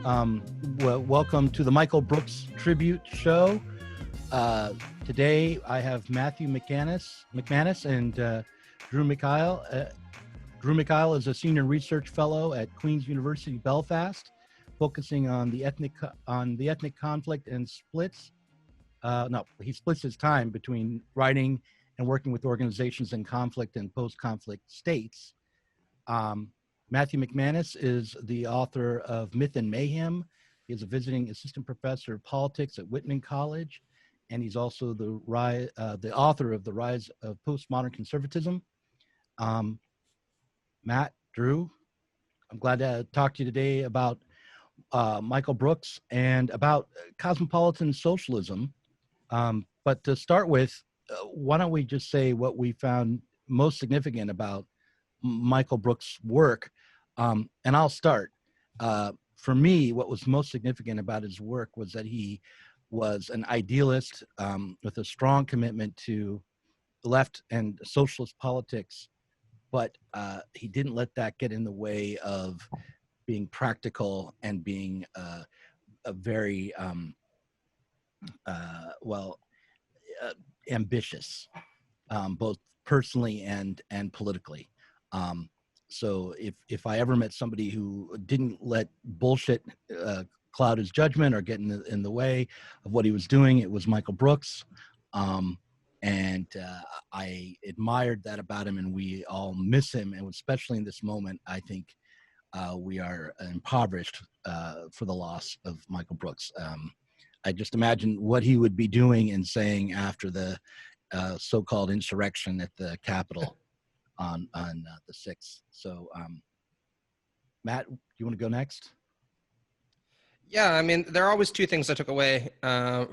Welcome to the Michael Brooks Tribute Show. Today I have Matthew McManus and Drew Mikhael. Drew Mikhael is a senior research fellow at Queen's University, Belfast, focusing on the ethnic conflict and splits. He splits his time between writing and working with organizations in conflict and post-conflict states. Matthew McManus is the author of Myth and Mayhem. He is a visiting assistant professor of politics at Whitman College, and he's also the author of The Rise of Postmodern Conservatism. Matt, Drew, I'm glad to talk to you today about Michael Brooks and about Cosmopolitan Socialism. But to start with, why don't we just say what we found most significant about Michael Brooks' work, and I'll start. For me, what was most significant about his work was that he was an idealist with a strong commitment to left and socialist politics, but he didn't let that get in the way of being practical and being a very ambitious, both personally and politically. So if I ever met somebody who didn't let bullshit cloud his judgment or get in the way of what he was doing, it was Michael Brooks. And I admired that about him, and we all miss him. And especially in this moment, I think we are impoverished for the loss of Michael Brooks. I just imagine what he would be doing and saying after the so-called insurrection at the Capitol on the 6th. So, Matt, you want to go next? Yeah, I mean, there are always two things I took away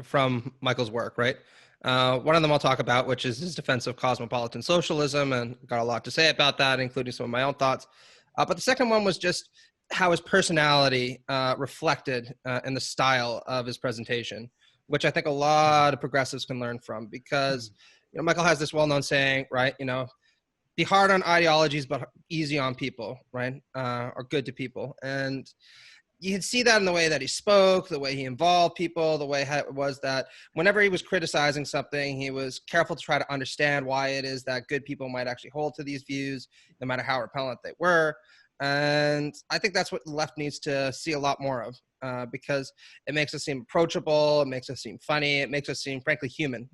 from Michael's work, right? One of them I'll talk about, which is his defense of cosmopolitan socialism, and got a lot to say about that, including some of my own thoughts. But the second one was just how his personality reflected in the style of his presentation, which I think a lot of progressives can learn from, because Michael has this well-known saying, right? Be hard on ideologies, but easy on people, right? Or good to people. And you can see that in the way that he spoke, the way he involved people, the way it was that whenever he was criticizing something, he was careful to try to understand why it is that good people might actually hold to these views, no matter how repellent they were. And I think that's what the left needs to see a lot more of, because it makes us seem approachable, it makes us seem funny, it makes us seem, frankly, human,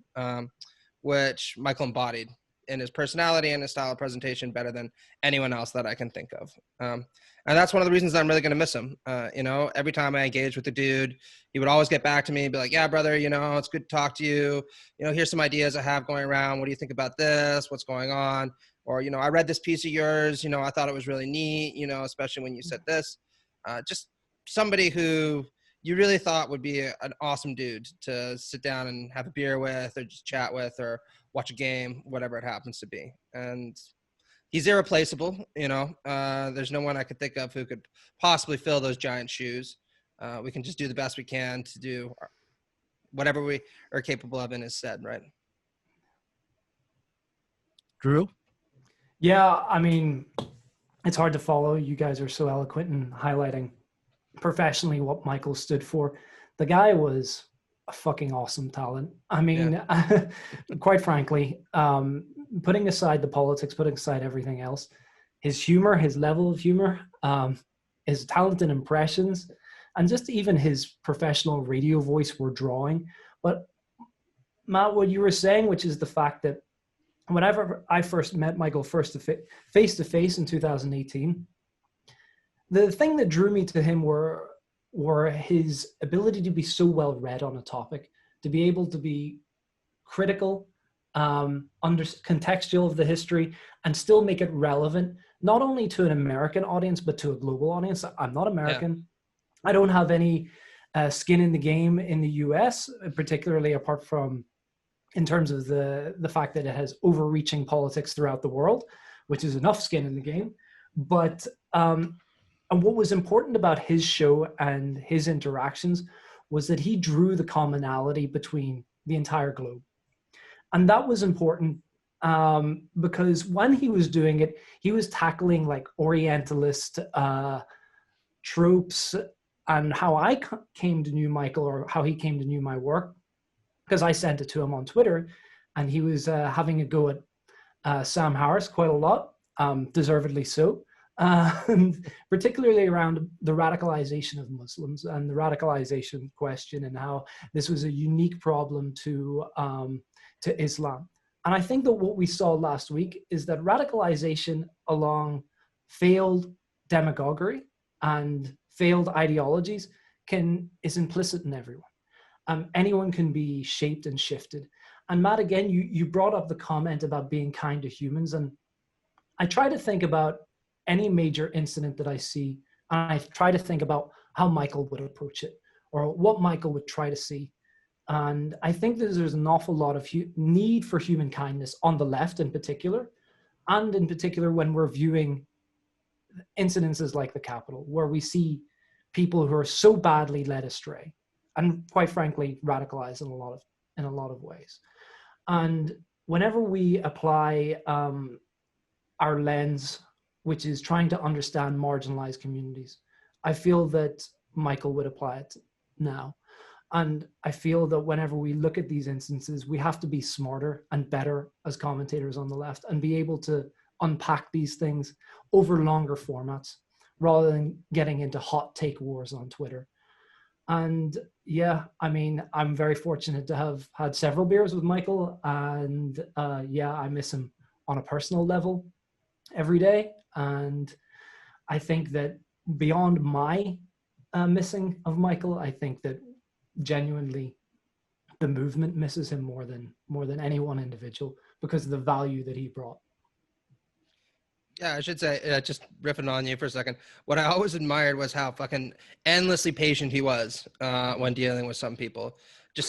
which Michael embodied in his personality and his style of presentation better than anyone else that I can think of. And that's one of the reasons that I'm really going to miss him. Every time I engage with the dude, he would always get back to me and be like, yeah, brother, it's good to talk to you. Here's some ideas I have going around. What do you think about this? What's going on? Or, I read this piece of yours, I thought it was really neat, especially when you said this. Just somebody who you really thought would be an awesome dude to sit down and have a beer with, or just chat with, or watch a game, whatever it happens to be. And he's irreplaceable. There's no one I could think of who could possibly fill those giant shoes. We can just do the best we can to do whatever we are capable of in his stead, right? Drew? Yeah, I mean, it's hard to follow. You guys are so eloquent in highlighting professionally what Michael stood for. The guy was a fucking awesome talent. I mean, yeah. Quite frankly, putting aside the politics, putting aside everything else, his humor, his level of humor, his talent in impressions, and just even his professional radio voice were drawing. But Matt, what you were saying, which is the fact that whenever I first met Michael face-to-face in 2018, the thing that drew me to him were his ability to be so well read on a topic, to be able to be critical, contextual of the history, and still make it relevant, not only to an American audience, but to a global audience. I'm not American. Yeah. I don't have any skin in the game in the US, particularly apart from in terms of the fact that it has overreaching politics throughout the world, which is enough skin in the game. But and what was important about his show and his interactions was that he drew the commonality between the entire globe. And that was important because when he was doing it, he was tackling like Orientalist tropes And how I came to know Michael, or how he came to know my work, because I sent it to him on Twitter, and he was having a go at Sam Harris quite a lot, deservedly so, and particularly around the radicalization of Muslims and the radicalization question, and how this was a unique problem to Islam. And I think that what we saw last week is that radicalization along failed demagoguery and failed ideologies is implicit in everyone. Anyone can be shaped and shifted. And Matt, again, you brought up the comment about being kind to humans. And I try to think about any major incident that I see, and I try to think about how Michael would approach it, or what Michael would try to see. And I think that there's an awful lot of need for human kindness on the left in particular, and in particular when we're viewing incidences like the Capitol, where we see people who are so badly led astray, and quite frankly, radicalized in a lot of ways. And whenever we apply our lens, which is trying to understand marginalized communities, I feel that Michael would apply it now. And I feel that whenever we look at these instances, we have to be smarter and better as commentators on the left, and be able to unpack these things over longer formats rather than getting into hot take wars on Twitter. And yeah, I mean, I'm very fortunate to have had several beers with Michael, and yeah, I miss him on a personal level every day. And I think that beyond my missing of Michael, I think that genuinely the movement misses him more than any one individual, because of the value that he brought. Yeah, I should say, just riffing on you for a second, what I always admired was how fucking endlessly patient he was when dealing with some people.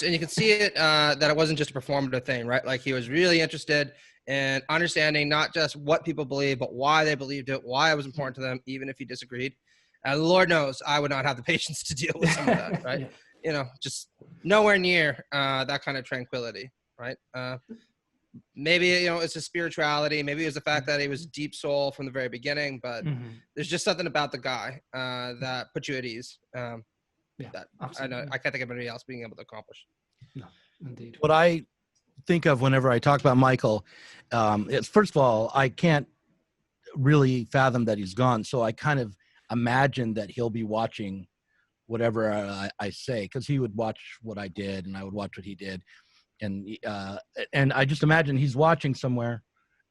And you can see it, that it wasn't just a performative thing, right? Like, he was really interested in understanding not just what people believe, but why they believed it, why it was important to them, even if he disagreed. And Lord knows I would not have the patience to deal with some of that, right? Yeah. You know, just nowhere near that kind of tranquility, right? Maybe, you know, it's his spirituality. Maybe it was the fact that he was deep soul from the very beginning, but there's just something about the guy that put you at ease. Yeah, that absolutely. I can't think of anybody else being able to accomplish. No, indeed. What I think of whenever I talk about Michael, is, first of all, I can't really fathom that he's gone. So I kind of imagine that he'll be watching whatever I say, because he would watch what I did and I would watch what he did. And I just imagine he's watching somewhere,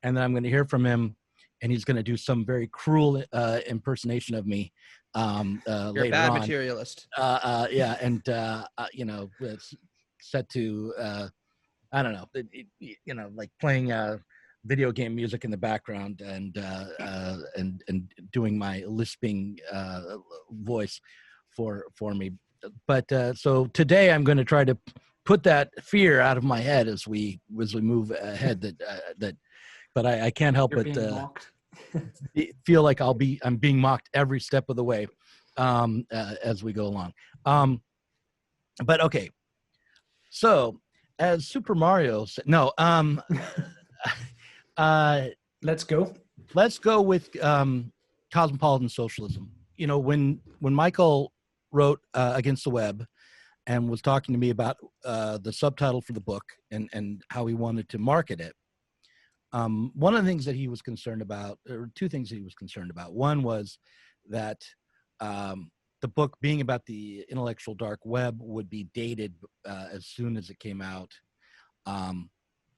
and then I'm going to hear from him, and he's going to do some very cruel impersonation of me You're later a bad on. materialist. Yeah, and you know, it's set to I don't know, you know, like playing video game music in the background, and doing my lisping voice for me. But so today I'm going to try to put that fear out of my head as we move ahead. But I can't help You're but being mocked. feel like I'm being mocked every step of the way as we go along. But okay, so as Super Mario said, no, Let's go. let's go with Cosmopolitan Socialism. You know, when Michael wrote Against the Web and was talking to me about the subtitle for the book and how he wanted to market it, one of the things that he was concerned about, or two things that he was concerned about. One was that the book, being about the intellectual dark web, would be dated as soon as it came out.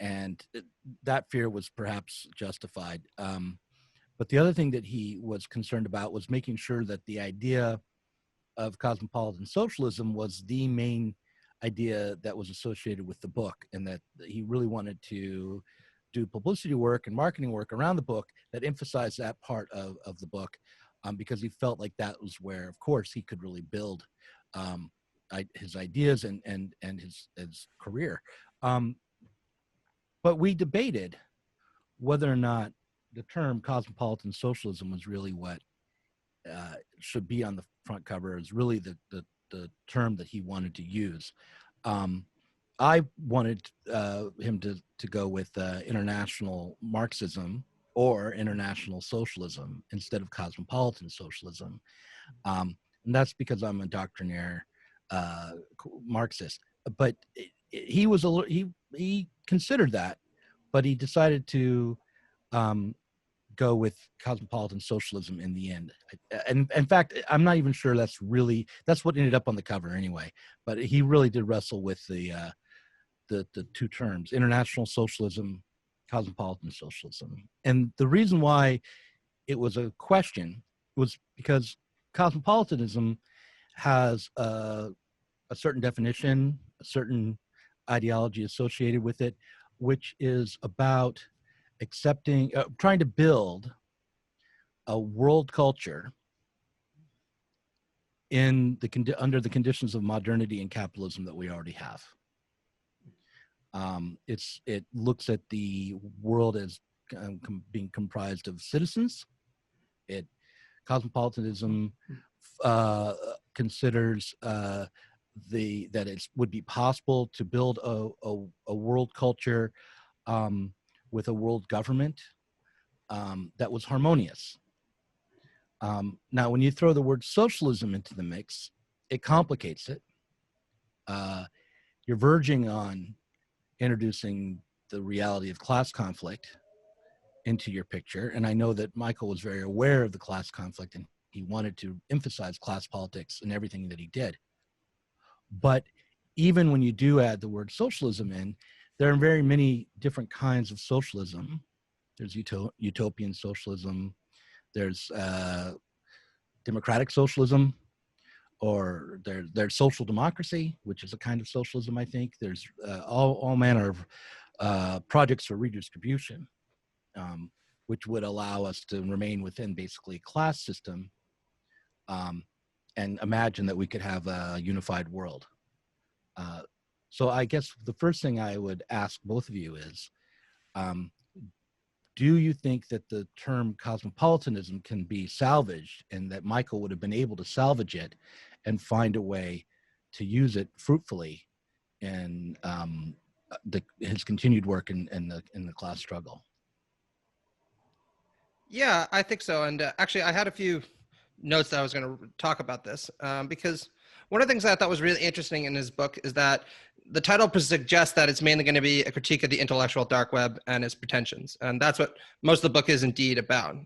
And that fear was perhaps justified. But the other thing that he was concerned about was making sure that the idea of cosmopolitan socialism was the main idea that was associated with the book, and that he really wanted to do publicity work and marketing work around the book that emphasized that part of the book, because he felt like that was where, of course, he could really build his ideas and his career. But we debated whether or not the term cosmopolitan socialism was really what should be on the front cover, is really the term that he wanted to use. I wanted him to go with international Marxism or international socialism instead of cosmopolitan socialism. and that's because I'm a doctrinaire Marxist. But he was a he considered that, but he decided to go with cosmopolitan socialism in the end. And in fact, I'm not even sure that's what ended up on the cover anyway. But he really did wrestle with the two terms: international socialism, cosmopolitan socialism. And the reason why it was a question was because cosmopolitanism has a certain definition, a certain ideology associated with it, which is about accepting, trying to build a world culture in under the conditions of modernity and capitalism that we already have. It looks at the world as being comprised of citizens. Cosmopolitanism considers that it would be possible to build a world culture with a world government that was harmonious. Now, when you throw the word socialism into the mix, it complicates it. You're verging on introducing the reality of class conflict into your picture. And I know that Michael was very aware of the class conflict, and he wanted to emphasize class politics in everything that he did. But even when you do add the word socialism in, there are very many different kinds of socialism. There's utopian socialism. There's democratic socialism, or there's social democracy, which is a kind of socialism, I think. There's all manner of projects for redistribution, which would allow us to remain within basically a class system, and imagine that we could have a unified world. So I guess the first thing I would ask both of you is, do you think that the term cosmopolitanism can be salvaged, and that Michael would have been able to salvage it and find a way to use it fruitfully in his continued work in the class struggle? Yeah, I think so. And actually, I had a few notes that I was going to talk about this because one of the things I thought was really interesting in his book is that the title suggests that it's mainly going to be a critique of the intellectual dark web and its pretensions. And that's what most of the book is indeed about.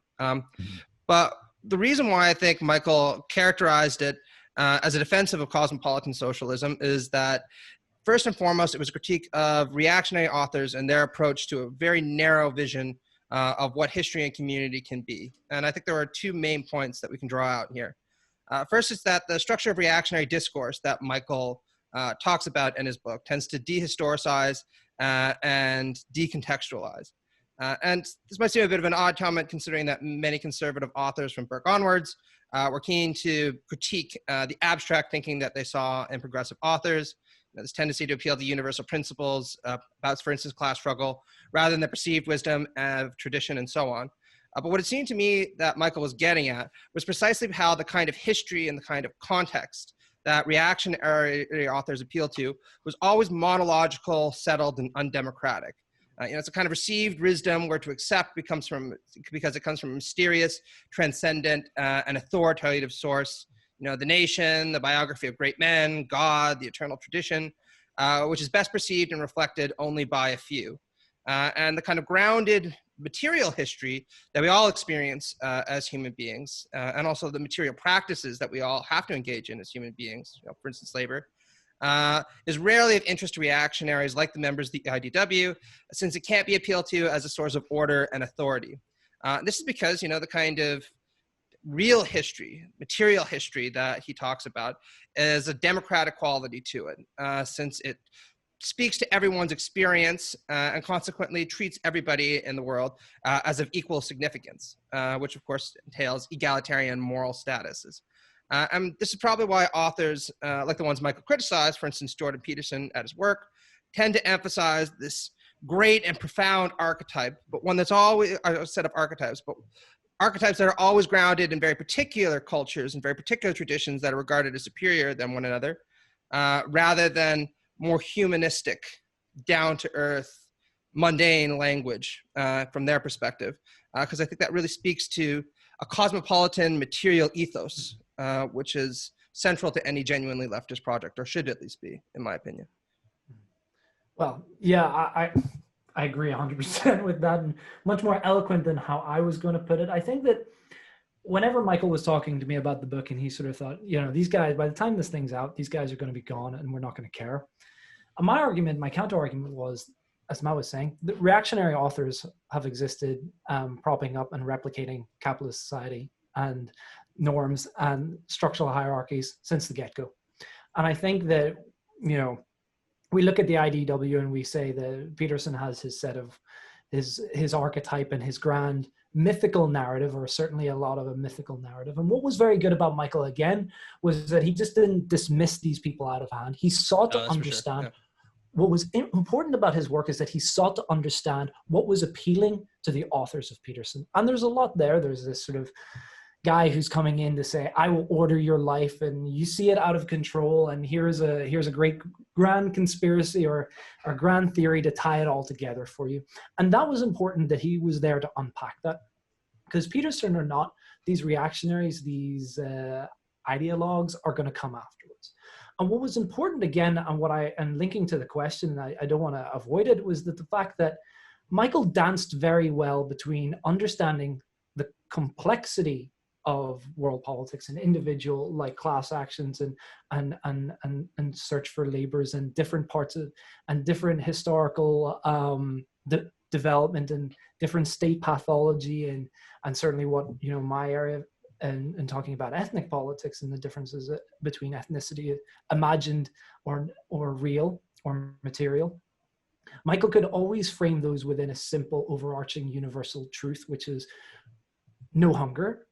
But the reason why I think Michael characterized it as a defensive of cosmopolitan socialism is that, first and foremost, it was a critique of reactionary authors and their approach to a very narrow vision of what history and community can be. And I think there are two main points that we can draw out here. First is that the structure of reactionary discourse that Michael talks about in his book tends to dehistoricize and decontextualize. And this might seem a bit of an odd comment, considering that many conservative authors from Burke onwards were keen to critique the abstract thinking that they saw in progressive authors, this tendency to appeal to universal principles about, for instance, class struggle, rather than the perceived wisdom of tradition and so on. But what it seemed to me that Michael was getting at was precisely how the kind of history and the kind of context that reactionary authors appeal to was always monological, settled, and undemocratic. It's a kind of received wisdom where to accept because it comes from a mysterious, transcendent, and authoritative source. The nation, the biography of great men, God, the eternal tradition, which is best perceived and reflected only by a few. And the kind of grounded material history that we all experience as human beings, and also the material practices that we all have to engage in as human beings, for instance, labor, is rarely of interest to reactionaries like the members of the IDW, since it can't be appealed to as a source of order and authority. This is because, the kind of real history, material history that he talks about is a democratic quality to it, since it speaks to everyone's experience and consequently treats everybody in the world as of equal significance, which of course entails egalitarian moral statuses. And this is probably why authors like the ones Michael criticized, for instance, Jordan Peterson at his work, tend to emphasize this great and profound archetype, but one that's always a set of archetypes, but archetypes that are always grounded in very particular cultures and very particular traditions that are regarded as superior than one another, rather than more humanistic, down-to-earth, mundane language from their perspective, because I think that really speaks to a cosmopolitan material ethos which is central to any genuinely leftist project, or should at least be, in my opinion. Well, yeah, I agree 100% with that, and much more eloquent than how I was going to put it. I think that whenever Michael was talking to me about the book and he sort of thought, these guys, by the time this thing's out, these guys are going to be gone and we're not going to care. And my counter argument was, as Matt was saying, the reactionary authors have existed, propping up and replicating capitalist society and norms and structural hierarchies since the get-go. And I think that, we look at the IDW and we say that Peterson has his set of his archetype and his grand mythical narrative, or certainly a lot of a mythical narrative. And what was very good about Michael, again, was that he just didn't dismiss these people out of hand. He sought to understand. Sure. What was important about his work is that he sought to understand what was appealing to the authors of Peterson. And there's a lot there. There's this sort of guy who's coming in to say, I will order your life, and you see it out of control, and here's a great grand conspiracy or a grand theory to tie it all together for you. And that was important, that he was there to unpack that, because Peterson or not, these reactionaries, these ideologues are going to come afterwards. And what was important, again, and linking to the question, and I don't want to avoid it, was that the fact that Michael danced very well between understanding the complexity of world politics and individual, like class actions and search for labors and different parts of, and different historical development and different state pathology and certainly what, my area and talking about ethnic politics and the differences between ethnicity, imagined or real or material. Michael could always frame those within a simple overarching universal truth, which is no hunger,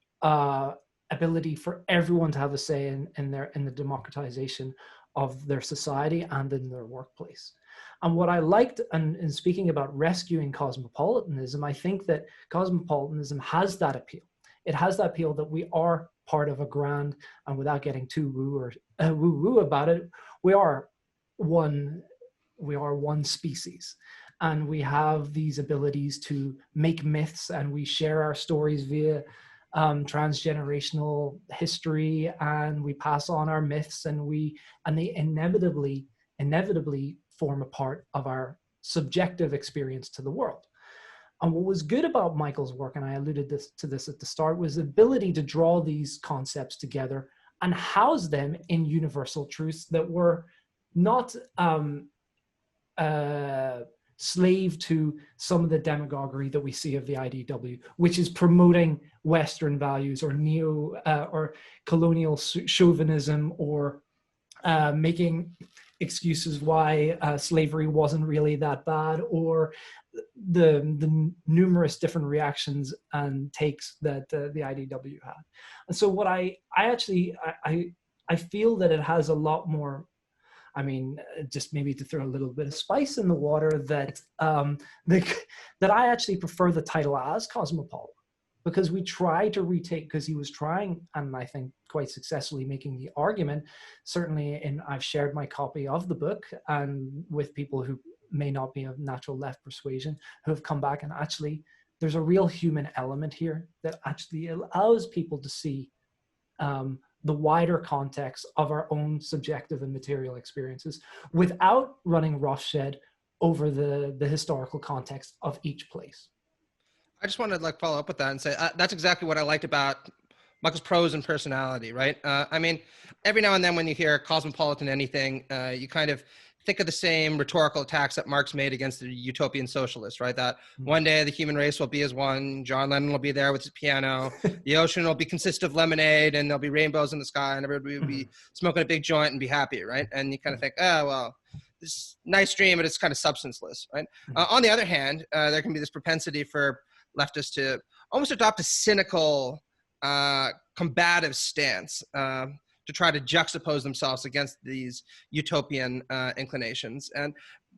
ability for everyone to have a say in the democratization of their society and in their workplace. And what I liked, and in speaking about rescuing cosmopolitanism, I think that cosmopolitanism has that appeal. It has that appeal that we are part of a grand, and without getting too woo-woo about it, we are one species. And we have these abilities to make myths, and we share our stories via transgenerational history, and we pass on our myths, and they inevitably form a part of our subjective experience to the world. And what was good about Michael's work, and I alluded to this at the start, was the ability to draw these concepts together and house them in universal truths that were not slave to some of the demagoguery that we see of the IDW, which is promoting Western values or or colonial chauvinism, or making excuses why slavery wasn't really that bad, or the numerous different reactions and takes that the IDW had. And so what I feel that it has a lot more, just maybe to throw a little bit of spice in the water, that that I actually prefer the title as Cosmopolitan, because we try to retake, because he was trying, and I think quite successfully, making the argument, certainly, and I've shared my copy of the book and with people who may not be of natural left persuasion, who have come back, and actually there's a real human element here that actually allows people to see the wider context of our own subjective and material experiences without running roughshed over the historical context of each place. I just wanted to follow up with that and say that's exactly what I liked about Michael's prose and personality, right? Every now and then when you hear cosmopolitan anything, you kind of think of the same rhetorical attacks that Marx made against the utopian socialists, right? That one day the human race will be as one, John Lennon will be there with his piano, the ocean will consist of lemonade, and there'll be rainbows in the sky, and everybody will be smoking a big joint and be happy, right? And you kind of think, oh, well, this nice dream, but it's kind of substanceless, right? On the other hand, there can be this propensity for leftists to almost adopt a cynical, combative stance to try to juxtapose themselves against these utopian inclinations. And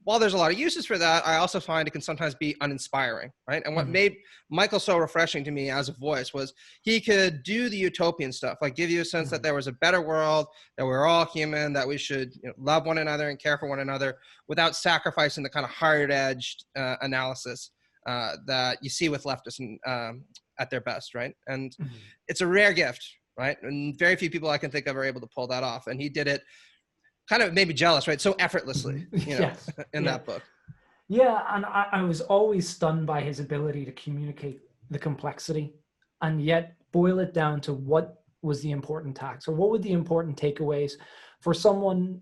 while there's a lot of uses for that, I also find it can sometimes be uninspiring, right? And what made Michael so refreshing to me as a voice was he could do the utopian stuff, give you a sense that there was a better world, that we're all human, that we should love one another and care for one another without sacrificing the kind of hard-edged analysis that you see with leftists at their best, right? And it's a rare gift right? And very few people I can think of are able to pull that off. And he did it, kind of made me jealous, right? So effortlessly, you know, Yes. in Yeah. that book. Yeah, and I was always stunned by his ability to communicate the complexity and yet boil it down to what was the important task, or what were the important takeaways for someone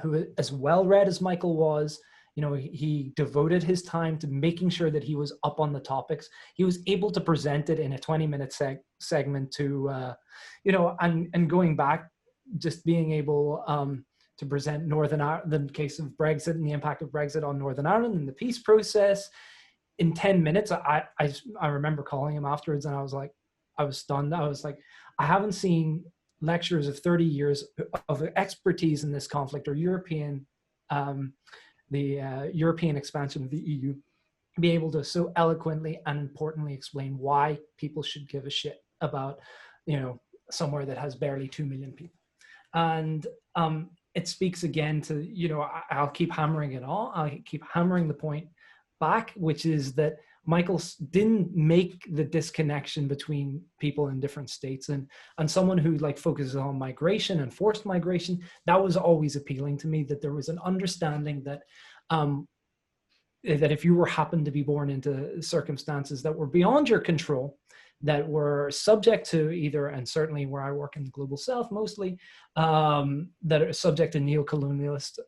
who, as well read as Michael was. You know, he devoted his time to making sure that he was up on the topics. He was able to present it in a 20-minute segment to, you know, and going back, just being able to present Northern Ireland, the case of Brexit and the impact of Brexit on Northern Ireland and the peace process in 10 minutes. I remember calling him afterwards and I was like, I was stunned. I was like, I haven't seen lectures of 30 years of expertise in this conflict, or European, European expansion of the EU, be able to so eloquently and importantly explain why people should give a shit about, you know, somewhere that has barely 2 million people. And it speaks again to, you know, I'll keep hammering it on. I'll keep hammering the point back, which is that Michael didn't make the disconnection between people in different states, and someone who like focuses on migration and forced migration, that was always appealing to me, that there was an understanding that that if you were happened to be born into circumstances that were beyond your control, that were subject to either, and certainly where I work in the global south mostly, that are subject to neo-colonialist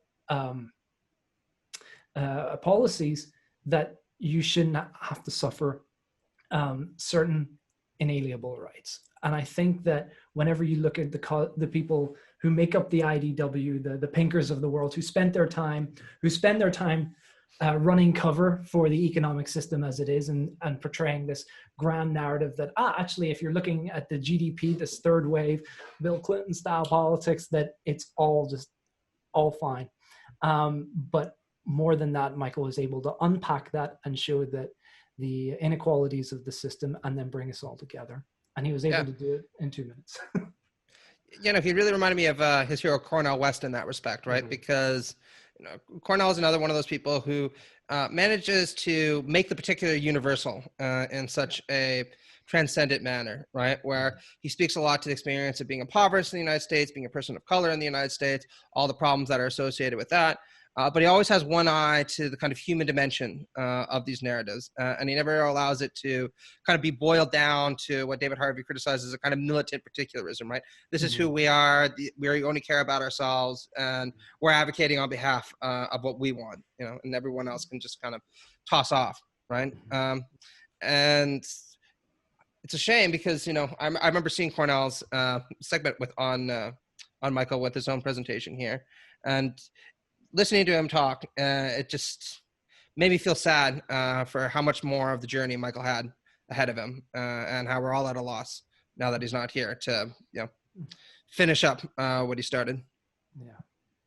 policies, that you should not have to suffer certain inalienable rights. And I think that whenever you look at the people who make up the IDW, the Pinkers of the world, who spend their time running cover for the economic system as it is, and portraying this grand narrative that actually, if you're looking at the GDP, this third wave, Bill Clinton style politics, that it's all fine. But more than that, Michael was able to unpack that and show that the inequalities of the system, and then bring us all together. And he was able to do it in 2 minutes. You know, he really reminded me of his hero Cornel West in that respect, right? Mm-hmm. Because, you know, Cornell is another one of those people who manages to make the particular universal in such a transcendent manner, right? Where he speaks a lot to the experience of being impoverished in the United States, being a person of color in the United States, all the problems that are associated with that. But he always has one eye to the kind of human dimension of these narratives. And he never allows it to kind of be boiled down to what David Harvey criticizes as a kind of militant particularism, right? This is who we are. We only care about ourselves, and we're advocating on behalf of what we want, you know, and everyone else can just kind of toss off, right? And it's a shame because, you know, I remember seeing Cornell's segment on Michael with his own presentation here, and listening to him talk, it just made me feel sad for how much more of the journey Michael had ahead of him, and how we're all at a loss now that he's not here to, you know, finish up what he started. Yeah,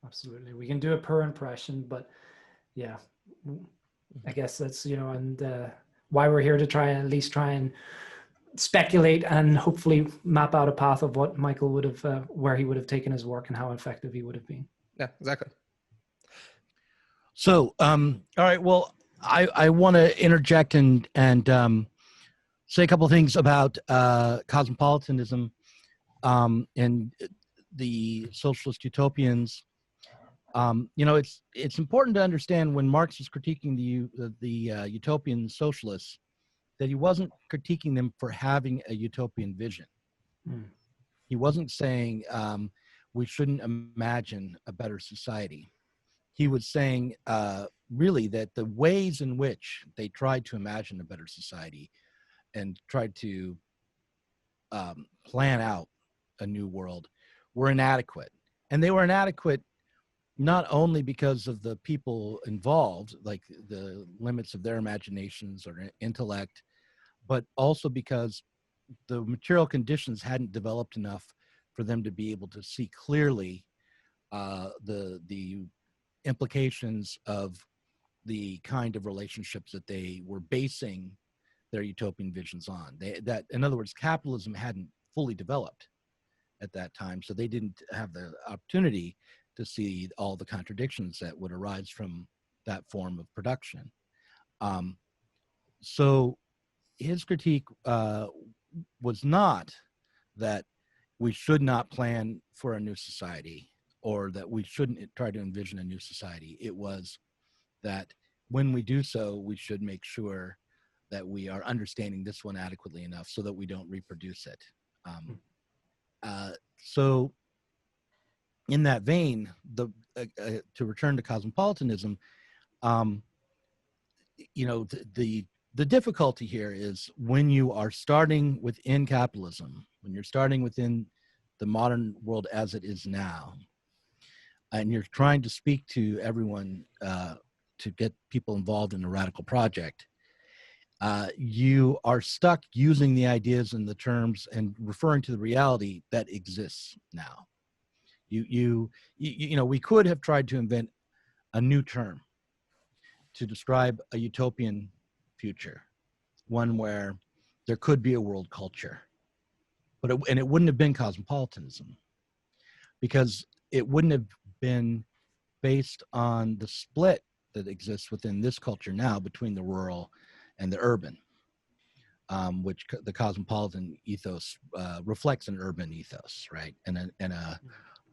absolutely. We can do it per impression, but yeah, I guess that's, you know, and why we're here to try and at least try and speculate and hopefully map out a path of what Michael would have, where he would have taken his work and how effective he would have been. Yeah, exactly. So, all right. Well, I want to interject and say a couple of things about cosmopolitanism and the socialist utopians. You know, it's important to understand when Marx is critiquing the utopian socialists, that he wasn't critiquing them for having a utopian vision. He wasn't saying we shouldn't imagine a better society. He was saying really that the ways in which they tried to imagine a better society and tried to plan out a new world were inadequate. And they were inadequate not only because of the people involved, like the limits of their imaginations or intellect, but also because the material conditions hadn't developed enough for them to be able to see clearly the implications of the kind of relationships that they were basing their utopian visions on. That, in other words, capitalism hadn't fully developed at that time, so they didn't have the opportunity to see all the contradictions that would arise from that form of production. So his critique was not that we should not plan for a new society, or that we shouldn't try to envision a new society. It was that when we do so, we should make sure that we are understanding this one adequately enough so that we don't reproduce it. So in that vein, to return to cosmopolitanism, the difficulty here is when you are starting within capitalism, when you're starting within the modern world as it is now, and you're trying to speak to everyone to get people involved in a radical project, you are stuck using the ideas and the terms and referring to the reality that exists now. We could have tried to invent a new term to describe a utopian future, one where there could be a world culture, but it wouldn't have been cosmopolitanism, because it wouldn't have been based on the split that exists within this culture now between the rural and the urban, which the cosmopolitan ethos reflects an urban ethos, right? And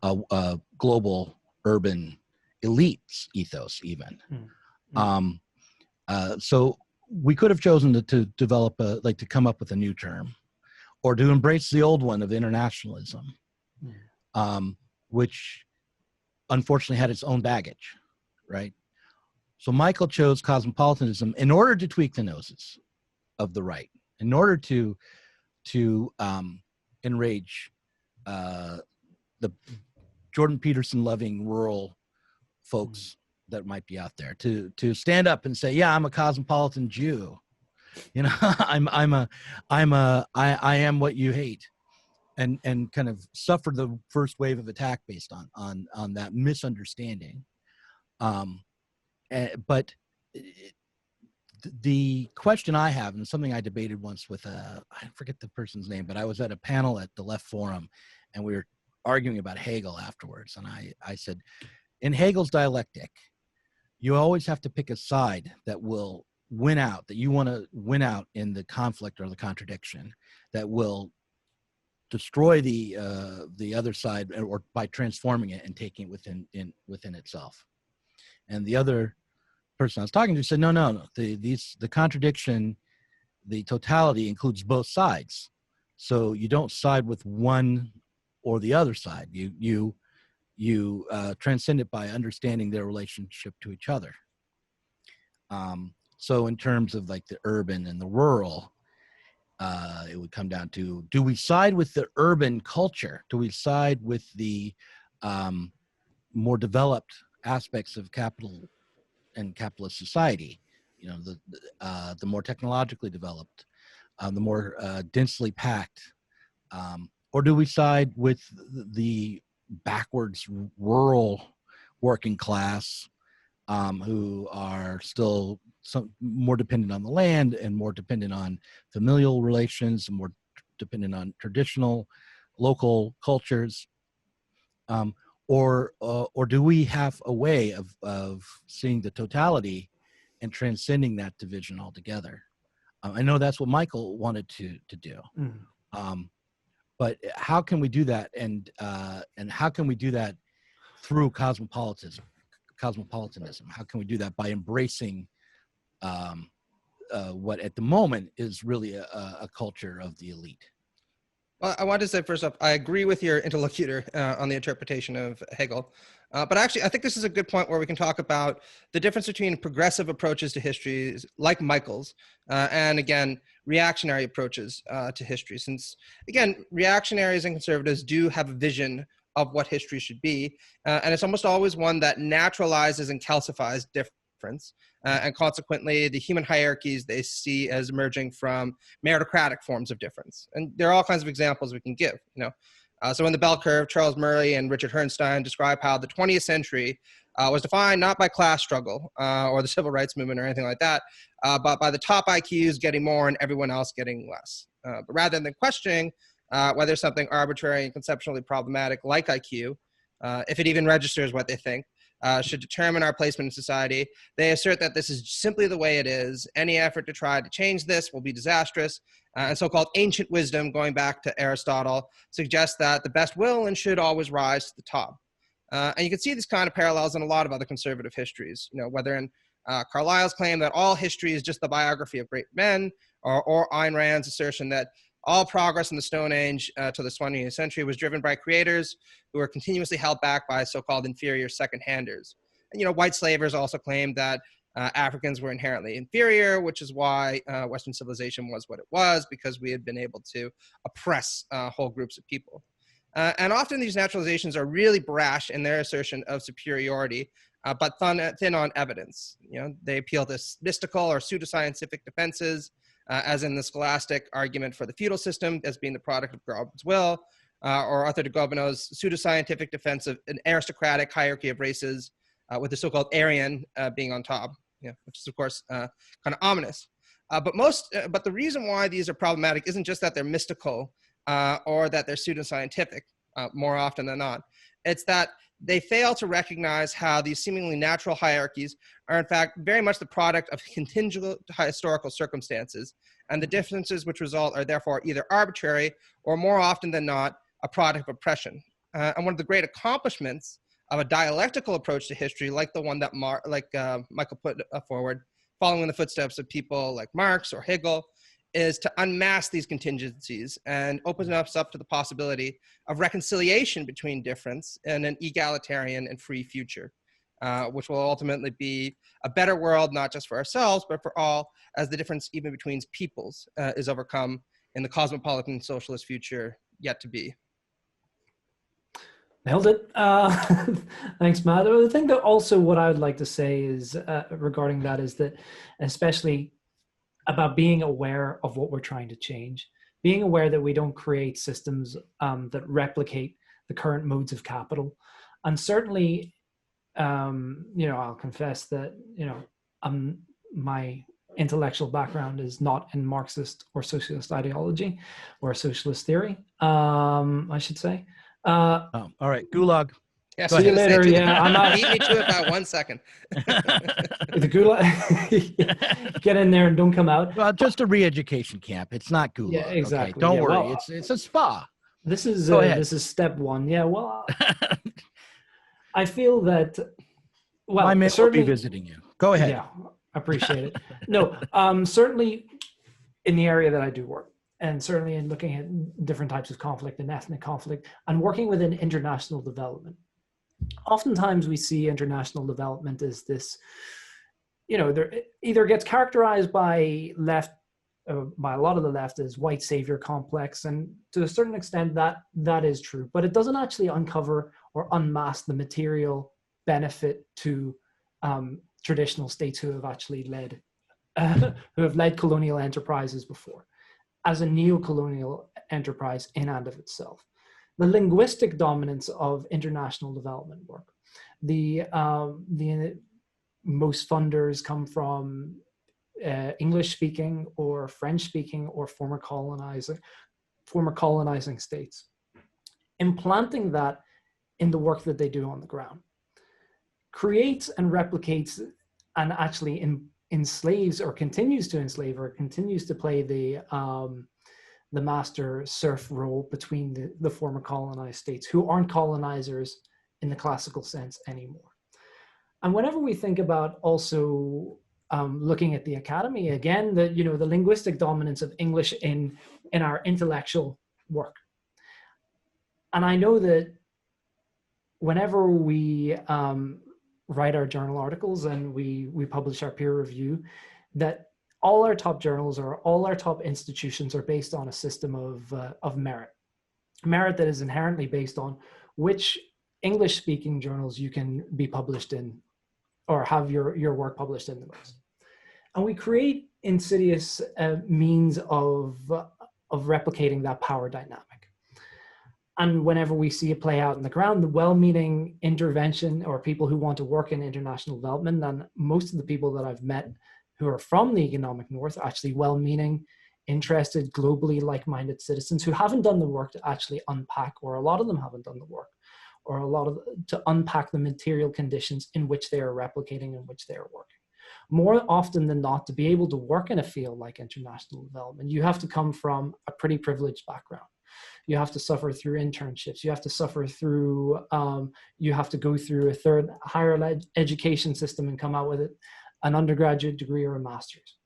a global urban elites ethos even. So we could have chosen to develop to come up with a new term, or to embrace the old one of internationalism, which unfortunately had its own baggage, right? So Michael chose cosmopolitanism in order to tweak the noses of the right, in order to enrage the Jordan Peterson loving rural folks that might be out there, to stand up and say, yeah, I'm a cosmopolitan Jew, I am what you hate, and kind of suffer the first wave of attack based on that misunderstanding. But the question I have, and something I debated once with I forget the person's name, but I was at a panel at the Left Forum, and we were arguing about Hegel afterwards. And I said, in Hegel's dialectic, you always have to pick a side that will win out, that you want to win out in the conflict or the contradiction, that will destroy the other side, or by transforming it and taking it within itself. And the other person I was talking to said, no. The contradiction, the totality includes both sides. So you don't side with one or the other side. You transcend it by understanding their relationship to each other. So in terms of like the urban and the rural, it would come down to, do we side with the urban culture? Do we side with the more developed aspects of capital and capitalist society? The more technologically developed, the more densely packed, or do we side with the backwards rural working class, who are still more dependent on the land, and more dependent on familial relations, and more dependent on traditional local cultures? Or do we have a way of seeing the totality and transcending that division altogether? I know that's what Michael wanted to do. But how can we do that? And how can we do that through cosmopolitanism? How can we do that by embracing what at the moment is really a culture of the elite? Well, I want to say first off, I agree with your interlocutor on the interpretation of Hegel. But actually, I think this is a good point where we can talk about the difference between progressive approaches to history, like Michael's, and again, reactionary approaches to history. Since, again, reactionaries and conservatives do have a vision of what history should be. And it's almost always one that naturalizes and calcifies difference. And consequently, the human hierarchies they see as emerging from meritocratic forms of difference. And there are all kinds of examples we can give. So in the bell curve, Charles Murray and Richard Herrnstein describe how the 20th century was defined not by class struggle or the civil rights movement or anything like that, but by the top IQs getting more and everyone else getting less. But rather than questioning whether something arbitrary and conceptually problematic like IQ, if it even registers what they think, should determine our placement in society, they assert that this is simply the way it is. Any effort to try to change this will be disastrous, And so-called ancient wisdom, going back to Aristotle, suggests that the best will and should always rise to the top. And you can see these kind of parallels in a lot of other conservative histories, whether in Carlyle's claim that all history is just the biography of great men, or Ayn Rand's assertion that all progress in the Stone Age to the 20th century was driven by creators who were continuously held back by so-called inferior second-handers. And, white slavers also claimed that Africans were inherently inferior, which is why Western civilization was what it was, because we had been able to oppress whole groups of people. And often these naturalizations are really brash in their assertion of superiority, but thin on evidence. They appeal to mystical or pseudoscientific defenses, as in the scholastic argument for the feudal system as being the product of God's will, or Arthur de Gobineau's pseudoscientific defense of an aristocratic hierarchy of races, with the so-called Aryan being on top, which is of course kind of ominous. But the reason why these are problematic isn't just that they're mystical or that they're pseudoscientific, more often than not. It's that they fail to recognize how these seemingly natural hierarchies are in fact very much the product of contingent historical circumstances, and the differences which result are therefore either arbitrary or more often than not a product of oppression. And one of the great accomplishments of a dialectical approach to history, like the one that Michael put forward, following in the footsteps of people like Marx or Hegel, is to unmask these contingencies and open us up to the possibility of reconciliation between difference and an egalitarian and free future, which will ultimately be a better world, not just for ourselves, but for all, as the difference even between peoples is overcome in the cosmopolitan socialist future yet to be. Nailed it. Thanks, Matt. The thing that also what I would like to say is regarding that is that, especially about being aware of what we're trying to change, being aware that we don't create systems that replicate the current modes of capital. And certainly, I'll confess that, my intellectual background is not in Marxist or socialist ideology or socialist theory, I should say. All right, Gulag. Yeah, see you later. Yeah, I'm not. Beat me to it about 1 second. The gulag. Get in there and don't come out. Well, just a re-education camp. It's not Gulag. Yeah, exactly. Okay? Don't worry. Well, it's a spa. This is step one. Yeah. Well, I feel that. Well, my man will be certainly visiting you. Go ahead. Yeah, appreciate it. No, certainly in the area that I do work, and certainly in looking at different types of conflict and ethnic conflict, and working within international development. Oftentimes we see international development as this, there either gets characterized by a lot of the left as white savior complex, and to a certain extent that is true, but it doesn't actually uncover or unmask the material benefit to traditional states who have actually led colonial enterprises before, as a neo-colonial enterprise in and of itself. The linguistic dominance of international development work. The most funders come from English-speaking or French-speaking or former colonizing states. Implanting that in the work that they do on the ground creates and replicates and actually enslaves or continues to enslave or continues to play the master serf role between the former colonized states who aren't colonizers in the classical sense anymore. And whenever we think about also looking at the academy, again, the linguistic dominance of English in our intellectual work. And I know that whenever we write our journal articles and we publish our peer review, that all our top journals or all our top institutions are based on a system of merit. Merit that is inherently based on which English-speaking journals you can be published in or have your work published in the most. And we create insidious means of replicating that power dynamic. And whenever we see it play out in the ground, the well-meaning intervention or people who want to work in international development, and most of the people that I've met who are from the economic north, actually well-meaning, interested, globally like-minded citizens who haven't done the work to actually unpack, or a lot of them haven't done the work, or to unpack the material conditions in which they are replicating, in which they are working. more often than not, to be able to work in a field like international development, you have to come from a pretty privileged background. You have to suffer through internships. You have to suffer through, you have to go through a higher education system and come out with an undergraduate degree or a master's.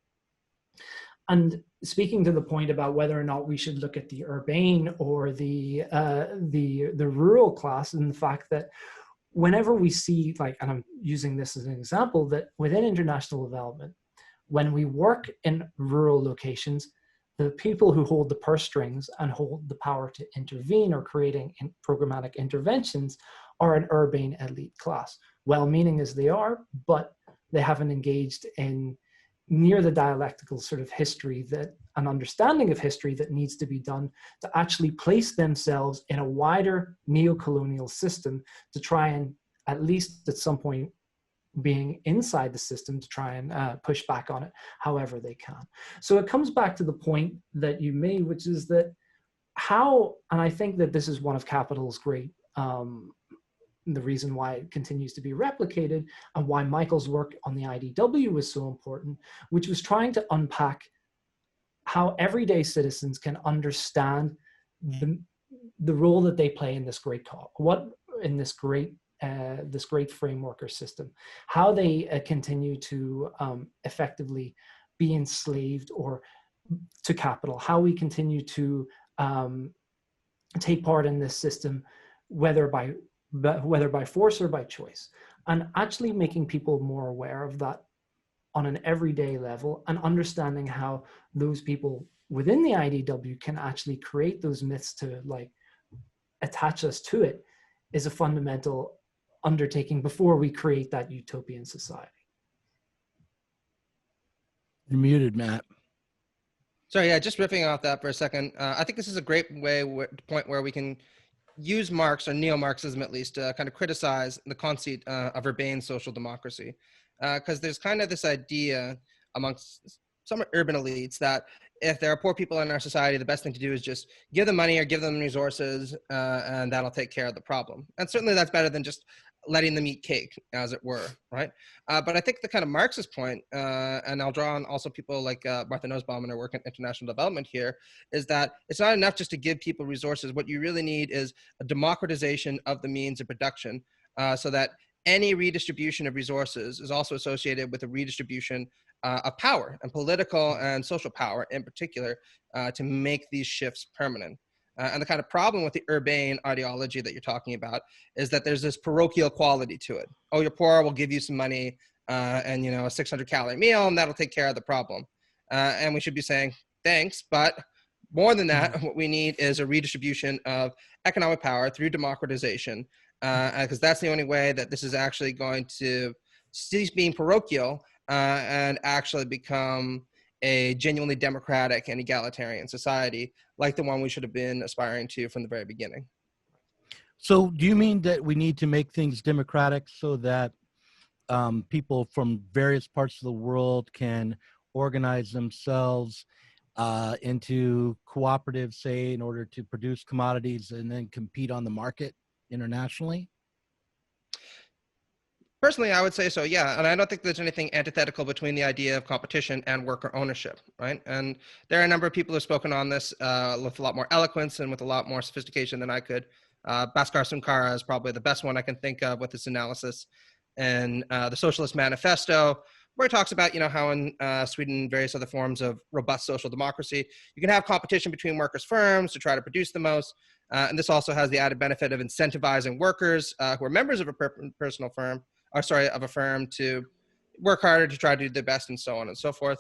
And speaking to the point about whether or not we should look at the urbane or the rural class, and the fact that whenever we see, like, and I'm using this as an example, that within international development, when we work in rural locations, the people who hold the purse strings and hold the power to intervene or creating programmatic interventions are an urbane elite class. Well-meaning as they are, but they haven't engaged in near the dialectical sort of history, that an understanding of history that needs to be done to actually place themselves in a wider neo-colonial system, to try and, at least at some point, being inside the system, to try and push back on it however they can. So it comes back to the point that you made, which is that how, and I think that this is one of Capital's great, the reason why it continues to be replicated, and why Michael's work on the IDW was so important, which was trying to unpack how everyday citizens can understand the role that they play in this great this great framework or system, how they continue to effectively be enslaved or to capital, how we continue to take part in this system, whether by force or by choice, and actually making people more aware of that on an everyday level, and understanding how those people within the IDW can actually create those myths to, like, attach us to it, is a fundamental undertaking before we create that utopian society. You're muted, Matt. Sorry, yeah, just riffing off that for a second. I think this is a great point where we can use Marx, or neo-Marxism at least, to kind of criticize the conceit of urbane social democracy. Because there's kind of this idea amongst some urban elites that if there are poor people in our society, the best thing to do is just give them money or give them resources, and that'll take care of the problem. And certainly that's better than just letting them eat cake, as it were, right? But I think the kind of Marxist point, and I'll draw on also people like Martha Nussbaum and her work in international development here, is that it's not enough just to give people resources. What you really need is a democratization of the means of production, so that any redistribution of resources is also associated with a redistribution of power, and political and social power in particular, to make these shifts permanent. And the kind of problem with the urbane ideology that you're talking about is that there's this parochial quality to it. Oh, you're poor, we'll give you some money and, you know, a 600-calorie meal, and that'll take care of the problem. And we should be saying, thanks, but more than that, what we need is a redistribution of economic power through democratization, because that's the only way that this is actually going to cease being parochial and actually become a genuinely democratic and egalitarian society, like the one we should have been aspiring to from the very beginning. So do you mean that we need to make things democratic so that people from various parts of the world can organize themselves into cooperatives, say, in order to produce commodities and then compete on the market internationally? Personally, I would say so, yeah. And I don't think there's anything antithetical between the idea of competition and worker ownership, right? And there are a number of people who've spoken on this with a lot more eloquence and with a lot more sophistication than I could. Bhaskar Sunkara is probably the best one I can think of with this analysis. And the Socialist Manifesto, where he talks about, you know, how in Sweden and various other forms of robust social democracy, you can have competition between workers' firms to try to produce the most. And this also has the added benefit of incentivizing workers who are members of a personal firm, of a firm, to work harder to try to do their best, and so on and so forth.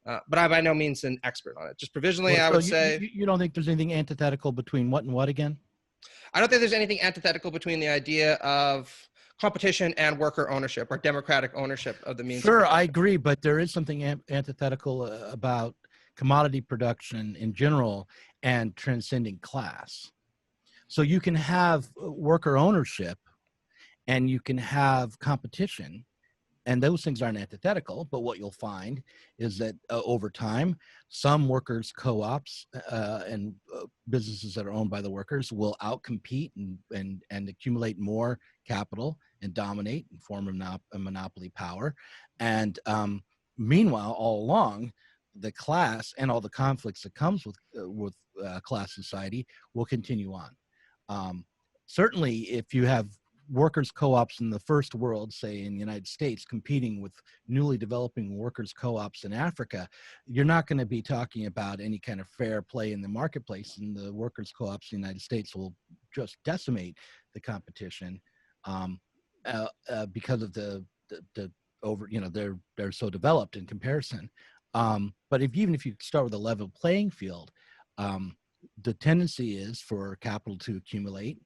But I'm by no means an expert on it. Just provisionally, I would say. You don't think there's anything antithetical between what and what again? I don't think there's anything antithetical between the idea of competition and worker ownership, or democratic ownership of the means. Sure, I agree, but there is something antithetical about commodity production in general and transcending class. So you can have worker ownership and you can have competition, and those things aren't antithetical, but what you'll find is that over time, some workers' co-ops and businesses that are owned by the workers will outcompete and accumulate more capital and dominate and form a monopoly power. And meanwhile, all along, the class and all the conflicts that comes with class society will continue on. Certainly, if you have workers co-ops in the first world, say in the United States, competing with newly developing workers co-ops in Africa, you're not going to be talking about any kind of fair play in the marketplace, and the workers co-ops in the United States will just decimate the competition because of the over, they're so developed in comparison. But even if you start with a level playing field, the tendency is for capital to accumulate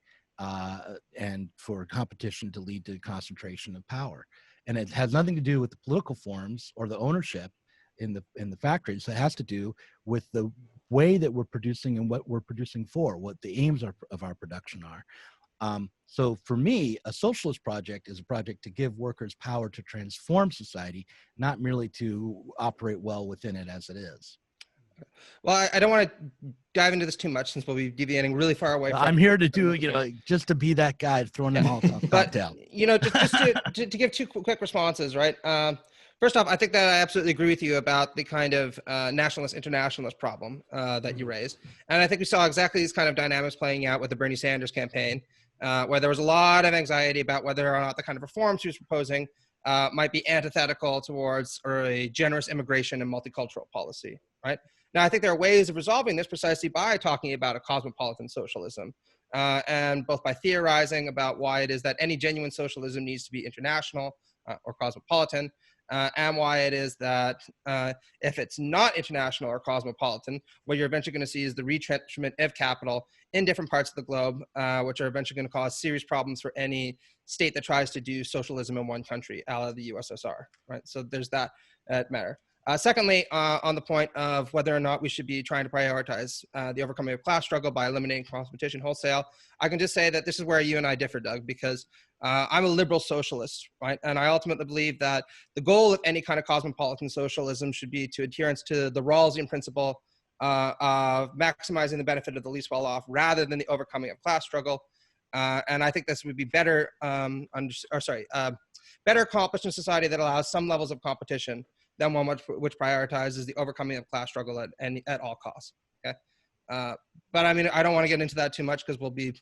and for competition to lead to concentration of power. And it has nothing to do with the political forms or the ownership in the factories. It has to do with the way that we're producing and what we're producing for, what the aims of our production are. So for me, a socialist project is a project to give workers power to transform society, not merely to operate well within it as it is. Well, I don't want to dive into this too much since we'll be deviating really far away from I'm here to do, just to be that guy throwing them all cocktail. Just to give two quick responses, right? First off, I think that I absolutely agree with you about the kind of nationalist internationalist problem that you raised. And I think we saw exactly these kind of dynamics playing out with the Bernie Sanders campaign, where there was a lot of anxiety about whether or not the kind of reforms he was proposing might be antithetical towards or a generous immigration and multicultural policy, right? Now, I think there are ways of resolving this precisely by talking about a cosmopolitan socialism, and both by theorizing about why it is that any genuine socialism needs to be international or cosmopolitan, and why it is that if it's not international or cosmopolitan, what you're eventually going to see is the retrenchment of capital in different parts of the globe, which are eventually going to cause serious problems for any state that tries to do socialism in one country, a la the USSR, right? So there's that matter. Secondly, on the point of whether or not we should be trying to prioritize the overcoming of class struggle by eliminating competition wholesale, I can just say that this is where you and I differ, Doug, because I'm a liberal socialist, right? And I ultimately believe that the goal of any kind of cosmopolitan socialism should be to adherence to the Rawlsian principle of maximizing the benefit of the least well-off rather than the overcoming of class struggle. And I think this would be better, better accomplished in a society that allows some levels of competition than one which prioritizes the overcoming of class struggle at all costs. Okay, but I mean, I don't want to get into that too much because we'll be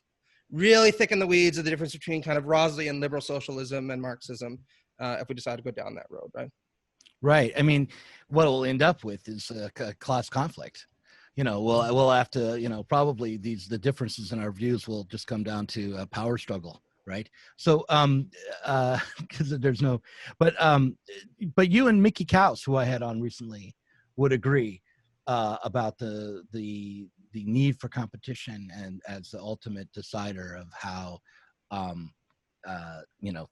really thick in the weeds of the difference between kind of Rawlsian liberal socialism and Marxism if we decide to go down that road, right? Right. I mean, what we'll end up with is a class conflict. We'll have to, probably the differences in our views will just come down to a power struggle. Right. So, because there's no, but you and Mickey Kaus, who I had on recently, would agree about the need for competition and as the ultimate decider of how,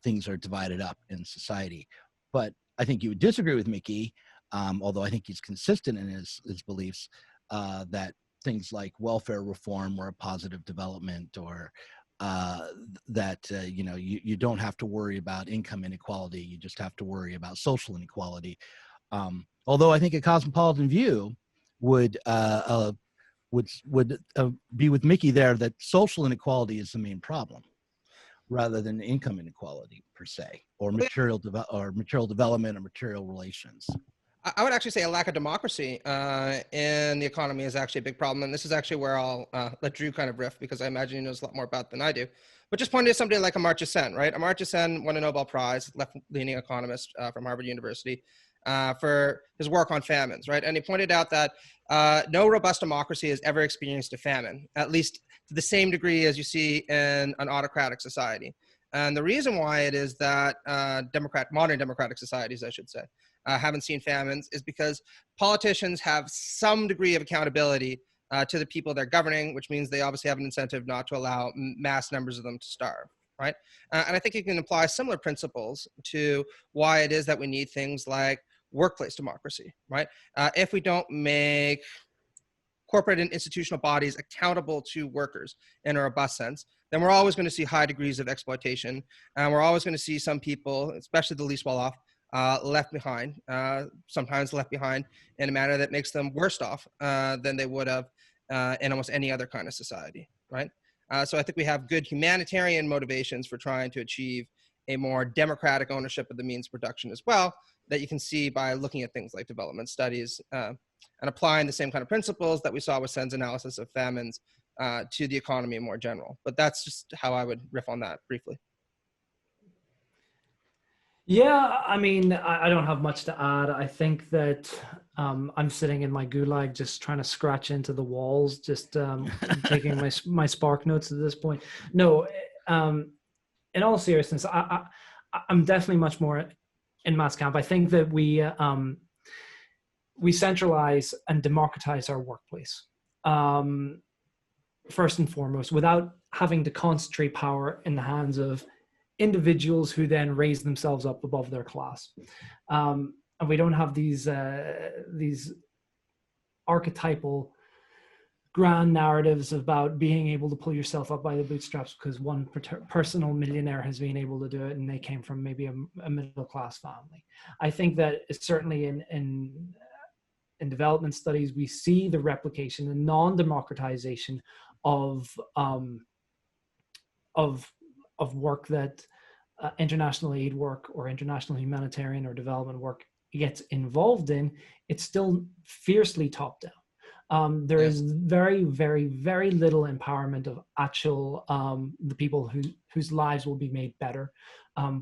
things are divided up in society. But I think you would disagree with Mickey, although I think he's consistent in his beliefs that things like welfare reform were a positive development, or that you don't have to worry about income inequality, you just have to worry about social inequality. Although I think a cosmopolitan view would be with Mickey there, that social inequality is the main problem rather than income inequality per se, or material development or material relations. I would actually say a lack of democracy in the economy is actually a big problem. And this is actually where I'll let Drew kind of riff, because I imagine he knows a lot more about it than I do. But just point to somebody like Amartya Sen, right? Amartya Sen won a Nobel Prize, left-leaning economist from Harvard University, for his work on famines, right? And he pointed out that no robust democracy has ever experienced a famine, at least to the same degree as you see in an autocratic society. And the reason why it is that modern democratic societies, I should say, haven't seen famines is because politicians have some degree of accountability to the people they're governing, which means they obviously have an incentive not to allow mass numbers of them to starve, right? And I think you can apply similar principles to why it is that we need things like workplace democracy, right? If we don't make corporate and institutional bodies accountable to workers in a robust sense, then we're always going to see high degrees of exploitation. And we're always going to see some people, especially the least well-off, left behind, sometimes left behind in a manner that makes them worse off than they would have in almost any other kind of society, right? So I think we have good humanitarian motivations for trying to achieve a more democratic ownership of the means of production as well, that you can see by looking at things like development studies and applying the same kind of principles that we saw with Sen's analysis of famines to the economy in more general. But that's just how I would riff on that briefly. Yeah, I mean, I don't have much to add. I think that I'm sitting in my gulag just trying to scratch into the walls, just taking my Spark notes at this point. No, in all seriousness, I'm definitely much more in Matt's camp. I think that we centralize and democratize our workplace, first and foremost, without having to concentrate power in the hands of individuals who then raise themselves up above their class. And we don't have these archetypal grand narratives about being able to pull yourself up by the bootstraps because one personal millionaire has been able to do it and they came from maybe a middle-class family. I think that it's certainly in development studies, we see the replication and non-democratization of work that international aid work or international humanitarian or development work gets involved in. It's still fiercely top down. There is very, very, very little empowerment of actual the people whose lives will be made better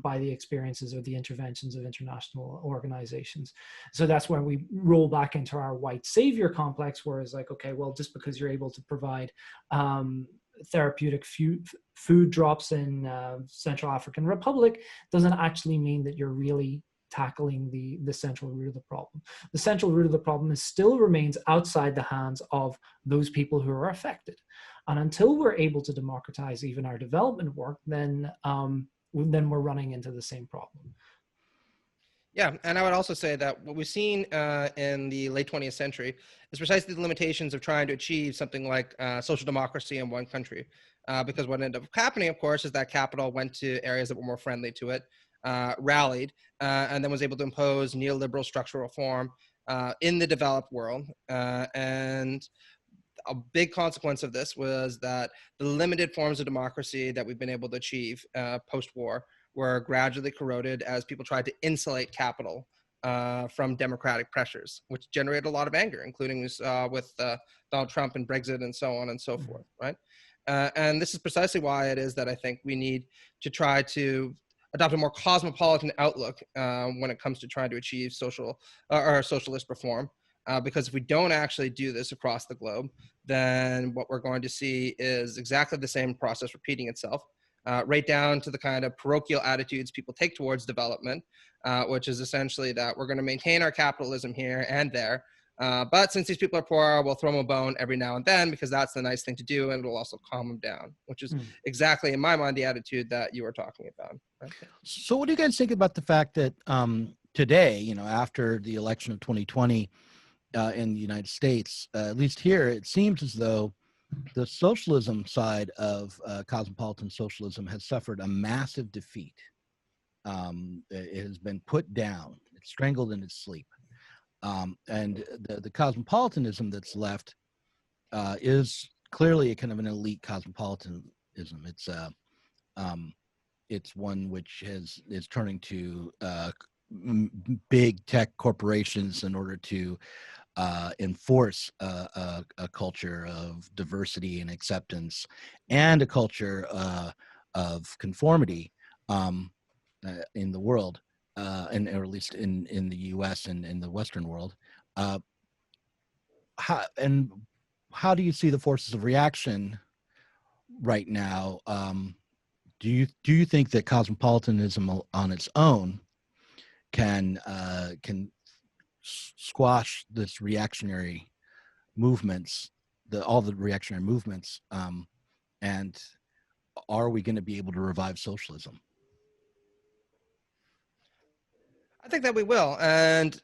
by the experiences or the interventions of international organizations. So that's when we roll back into our white savior complex, where it's like, okay, well, just because you're able to provide therapeutic food drops in Central African Republic doesn't actually mean that you're really tackling the central root of the problem. The central root of the problem still remains outside the hands of those people who are affected. And until we're able to democratize even our development work, then we're running into the same problem. Yeah, and I would also say that what we've seen in the late 20th century is precisely the limitations of trying to achieve something like social democracy in one country. Because what ended up happening, of course, is that capital went to areas that were more friendly to it, rallied, and then was able to impose neoliberal structural reform in the developed world. And a big consequence of this was that the limited forms of democracy that we've been able to achieve post-war were gradually corroded as people tried to insulate capital from democratic pressures, which generated a lot of anger, including with Donald Trump and Brexit and so on and so forth, right? And this is precisely why it is that I think we need to try to adopt a more cosmopolitan outlook when it comes to trying to achieve social or socialist reform. Because if we don't actually do this across the globe, then what we're going to see is exactly the same process repeating itself, right down to the kind of parochial attitudes people take towards development, which is essentially that we're going to maintain our capitalism here and there. But since these people are poor, we'll throw them a bone every now and then because that's the nice thing to do, and it'll also calm them down, which is exactly, in my mind, the attitude that you were talking about. Right? So what do you guys think about the fact that today, after the election of 2020, in the United States, at least here, it seems as though the socialism side of cosmopolitan socialism has suffered a massive defeat. It has been put down, it's strangled in its sleep. And the cosmopolitanism that's left is clearly a kind of an elite cosmopolitanism. It's one which is turning to big tech corporations in order to enforce a culture of diversity and acceptance and a culture of conformity in the world, or at least in the U.S. and in the Western world. How do you see the forces of reaction right now? Do you think that cosmopolitanism on its own can squash this reactionary movements, all the reactionary movements, and are we going to be able to revive socialism? I think that we will, and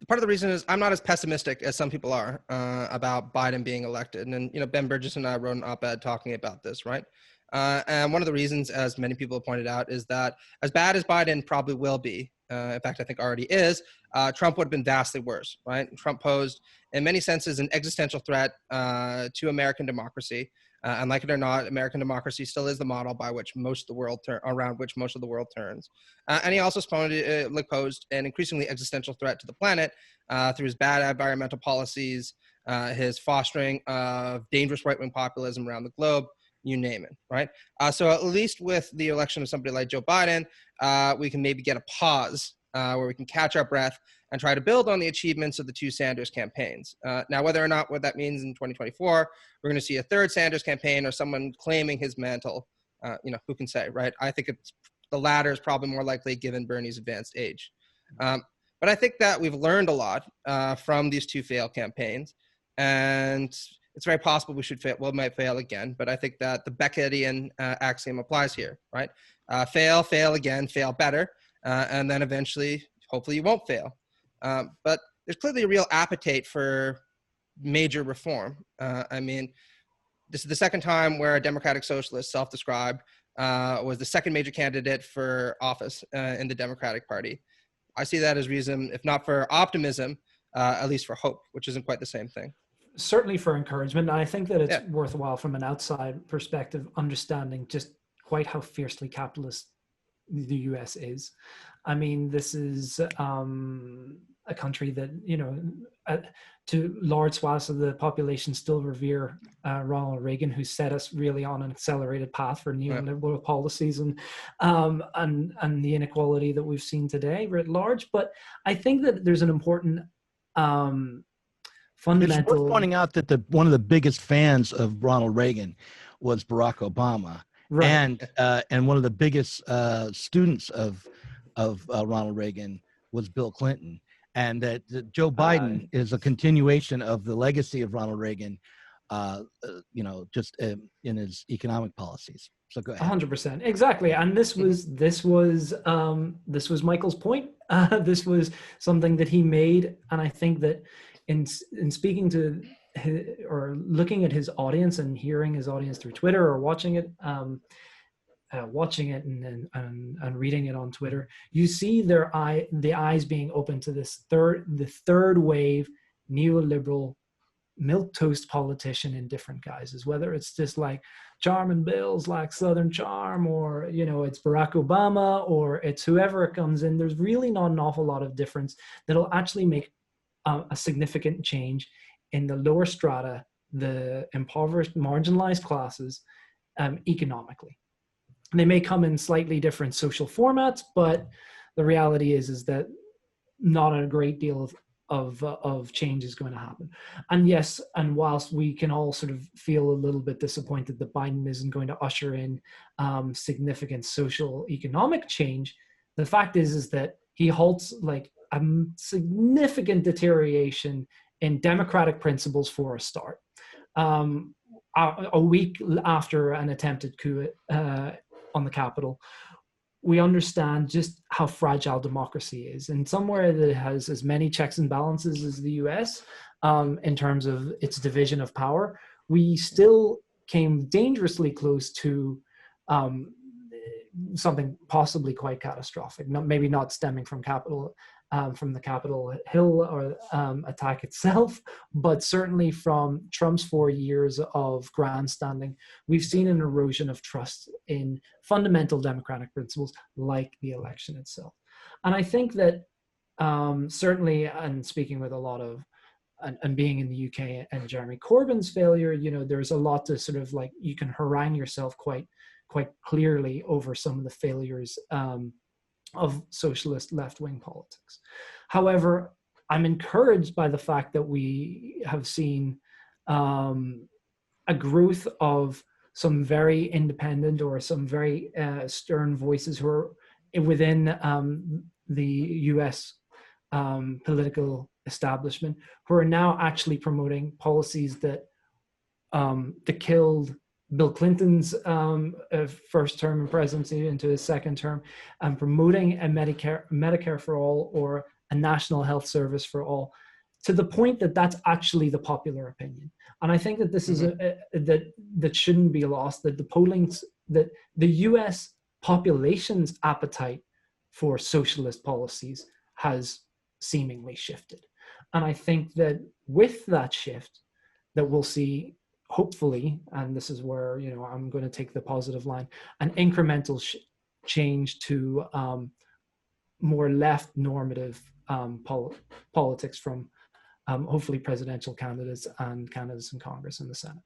part of the reason is I'm not as pessimistic as some people are about Biden being elected. And Ben Burgess and I wrote an op-ed talking about this, right? And one of the reasons, as many people have pointed out, is that as bad as Biden probably will be, in fact, I think already is, Trump would have been vastly worse, right? Trump posed, in many senses, an existential threat to American democracy And like it or not, American democracy still is the model by which most of the world around which most of the world turns. And he also posed an increasingly existential threat to the planet through his bad environmental policies, his fostering of dangerous right-wing populism around the globe, you name it, right? So at least with the election of somebody like Joe Biden, we can maybe get a pause where we can catch our breath and try to build on the achievements of the two Sanders campaigns. Now, whether or not what that means in 2024, we're going to see a third Sanders campaign or someone claiming his mantle, who can say, right? I think the latter is probably more likely given Bernie's advanced age. But I think that we've learned a lot from these two failed campaigns, and it's very possible we might fail again, but I think that the Beckettian axiom applies here, right? Fail again, fail better, and then eventually, hopefully you won't fail. But there's clearly a real appetite for major reform. I mean, this is the second time where a democratic socialist, self-described, was the second major candidate for office in the Democratic Party. I see that as reason, if not for optimism, at least for hope, which isn't quite the same thing. Certainly for encouragement. And I think that it's worthwhile from an outside perspective, understanding just quite how fiercely capitalist the US is. I mean, this is a country that, to large swaths of the population still revere Ronald Reagan, who set us really on an accelerated path for neoliberal policies and the inequality that we've seen today writ large. But I think that there's an important fundamental. It's worth pointing out that one of the biggest fans of Ronald Reagan was Barack Obama, right. And one of the biggest students of Ronald Reagan was Bill Clinton, and that Joe Biden is a continuation of the legacy of Ronald Reagan, just in his economic policies. So go ahead. 100%, exactly. And this was Michael's point. This was something that he made, and I think that in speaking to or looking at his audience and hearing his audience through Twitter or watching it and reading it on Twitter, you see the eyes being open to the third wave neoliberal milquetoast politician in different guises, whether it's just like charming bills like Southern Charm, or it's Barack Obama, or it's whoever comes in. There's really not an awful lot of difference that'll actually make a significant change in the lower strata, the impoverished, marginalized classes, economically. They may come in slightly different social formats, but the reality is that not a great deal of change is going to happen. And yes, and whilst we can all sort of feel a little bit disappointed that Biden isn't going to usher in significant social economic change, the fact is that he halts like a significant deterioration in democratic principles for a start. A week after an attempted coup on the Capitol, we understand just how fragile democracy is. And somewhere that has as many checks and balances as the US in terms of its division of power, we still came dangerously close to something possibly quite catastrophic. Maybe not stemming from the Capitol Hill or attack itself, but certainly from Trump's 4 years of grandstanding, we've seen an erosion of trust in fundamental democratic principles like the election itself. And I think that certainly, and speaking with a lot of, and being in the UK and Jeremy Corbyn's failure, there's a lot to sort of like, you can harangue yourself quite clearly over some of the failures of socialist left-wing politics. However, I'm encouraged by the fact that we have seen a growth of some very independent or some very stern voices who are within the US political establishment, who are now actually promoting policies that killed Bill Clinton's first term in presidency into his second term, and promoting a Medicare for all, or a national health service for all, to the point that that's actually the popular opinion. And I think that this is that shouldn't be lost, that that the US population's appetite for socialist policies has seemingly shifted. And I think that with that shift, that we'll see hopefully, and this is where, you know, I'm going to take the positive line, an incremental change to more left normative politics from hopefully presidential candidates and candidates in Congress and the Senate.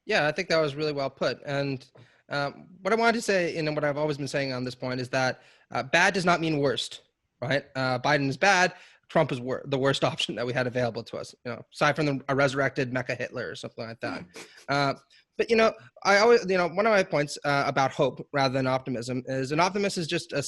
Yeah, I think that was really well put. And what I wanted to say, and what I've always been saying on this point, is that bad does not mean worst, right? Biden is bad. Trump is the worst option that we had available to us, you know, aside from a resurrected Mecha Hitler or something like that. But, you know, I always, you know, one of my points about hope rather than optimism is an optimist is just a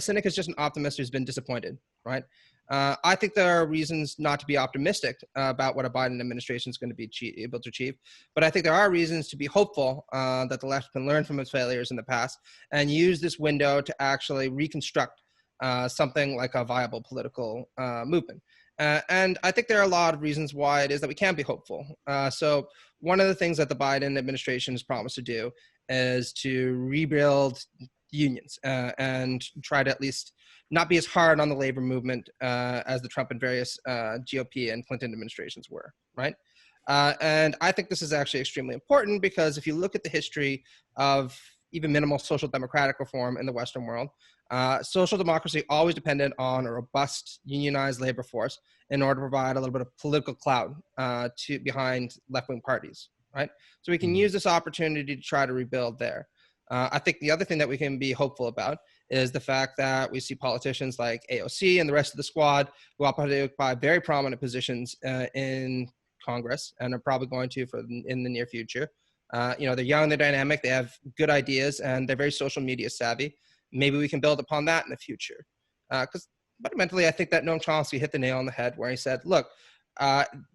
cynic is just an optimist who's been disappointed, right? I think there are reasons not to be optimistic about what a Biden administration is going to be able to achieve, but I think there are reasons to be hopeful that the left can learn from its failures in the past and use this window to actually reconstruct something like a viable political movement. And I think there are a lot of reasons why it is that we can be hopeful. So one of the things that the Biden administration has promised to do is to rebuild unions and try to at least not be as hard on the labor movement as the Trump and various GOP and Clinton administrations were, right? And I think this is actually extremely important because if you look at the history of even minimal social democratic reform in the Western world, social democracy always depended on a robust unionized labor force in order to provide a little bit of political clout behind left-wing parties, right? So we can use this opportunity to try to rebuild there. I think the other thing that we can be hopeful about is the fact that we see politicians like AOC and the rest of the squad who occupy very prominent positions in Congress and are probably going to in the near future. You know, they're young, they're dynamic, they have good ideas, and they're very social media savvy. Maybe we can build upon that in the future. Because fundamentally, I think that Noam Chomsky hit the nail on the head where he said, look,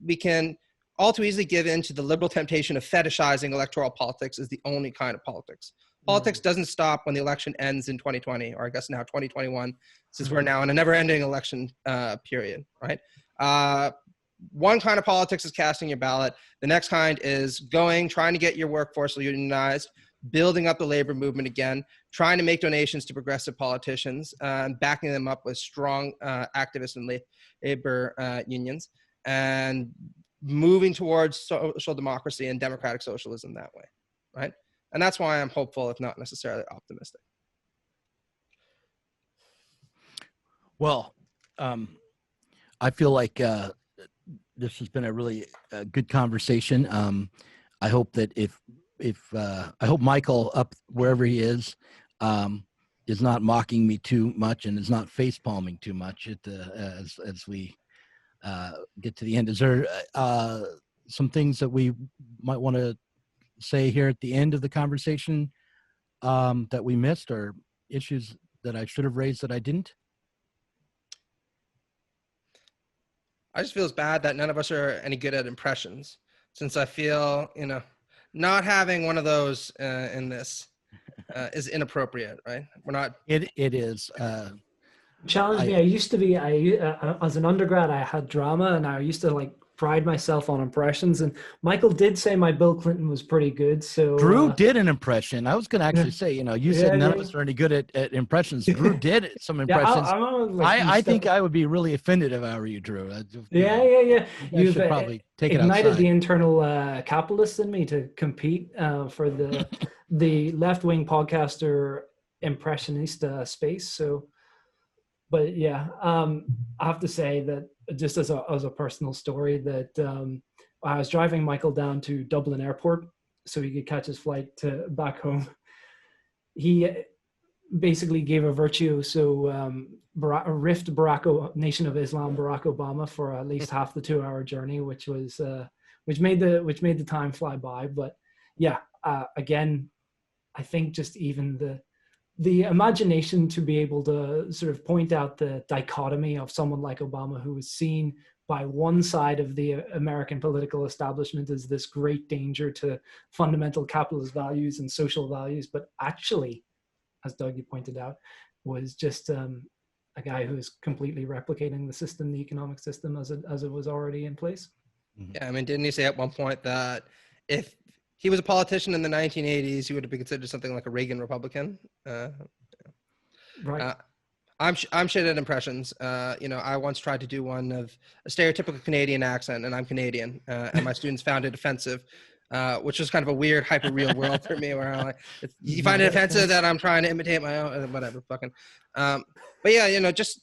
we can all too easily give in to the liberal temptation of fetishizing electoral politics as the only kind of politics. Politics doesn't stop when the election ends in 2020, or I guess now 2021, since we're now in a never-ending election period, right? One kind of politics is casting your ballot. The next kind is trying to get your workforce unionized, building up the labor movement again, trying to make donations to progressive politicians, and backing them up with strong activists and labor unions, and moving towards social democracy and democratic socialism that way, right? And that's why I'm hopeful, if not necessarily optimistic. Well, I feel like this has been a really good conversation. I hope that I hope Michael up wherever he is not mocking me too much and is not face palming too much as we get to the end. Is there some things that we might want to say here at the end of the conversation that we missed, or issues that I should have raised that I didn't? I just feel it's bad that none of us are any good at impressions, since I feel, you know, not having one of those in this is inappropriate, right? We're not. It is. Challenge me. I used to be. As an undergrad, I had drama, and I used to like pride myself on impressions. And Michael did say my Bill Clinton was pretty good. So Drew did an impression. I was going to actually say, you know, you said none of us are any good at impressions. Drew did some impressions. I think I would be really offended if I were you, Drew. Yeah. You should probably take it ignited outside. The internal capitalist in me to compete for the left-wing podcaster impressionista space. So, but yeah, I have to say that just as a personal story that I was driving Michael down to Dublin Airport so he could catch his flight back home. He basically gave a virtuoso riffed Nation of Islam Barack Obama for at least half the 2-hour journey, which made the time fly by. But yeah, again, I think just even the imagination to be able to sort of point out the dichotomy of someone like Obama, who was seen by one side of the American political establishment as this great danger to fundamental capitalist values and social values, but actually, as Doug, you pointed out, was just a guy who is completely replicating the system, the economic system as it was already in place. Yeah, I mean, didn't he say at one point that if he was a politician in the 1980s, he would have been considered something like a Reagan Republican? Right. I'm shit at impressions. You know, I once tried to do one of a stereotypical Canadian accent, and I'm Canadian, and my students found it offensive. which was kind of a weird hyper real world for me, where I'm like, you find it offensive that I'm trying to imitate my own, whatever, fucking. But yeah, just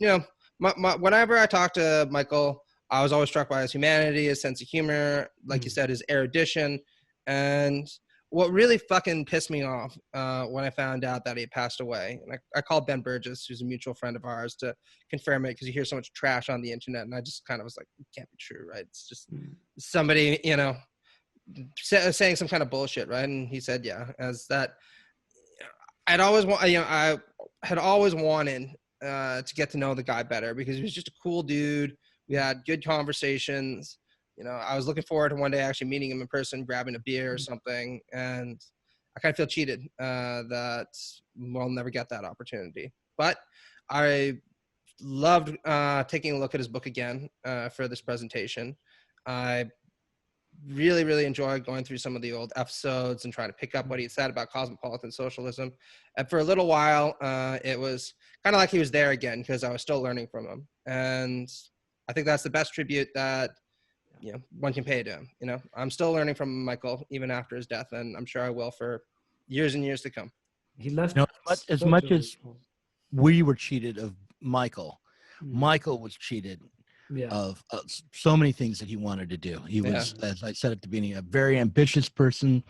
whenever I talk to Michael, I was always struck by his humanity, his sense of humor, like you said, his erudition, and what really fucking pissed me off when I found out that he had passed away. And I called Ben Burgess, who's a mutual friend of ours, to confirm it, because you hear so much trash on the internet, and I just kind of was like, it can't be true, right? It's just somebody, saying some kind of bullshit, right? And he said, yeah, as that I had always wanted to get to know the guy better, because he was just a cool dude. We had good conversations. I was looking forward to one day actually meeting him in person, grabbing a beer or something. And I kind of feel cheated that we'll never get that opportunity. But I loved taking a look at his book again for this presentation. I really, really enjoyed going through some of the old episodes and trying to pick up what he said about cosmopolitan socialism. And for a little while, it was kind of like he was there again, because I was still learning from him. And I think that's the best tribute that one can pay to him. I'm still learning from Michael even after his death, and I'm sure I will for years and years to come. He left as much as we were cheated of Michael, Michael was cheated of so many things that he wanted to do. He was, as I said at the beginning, a very ambitious person.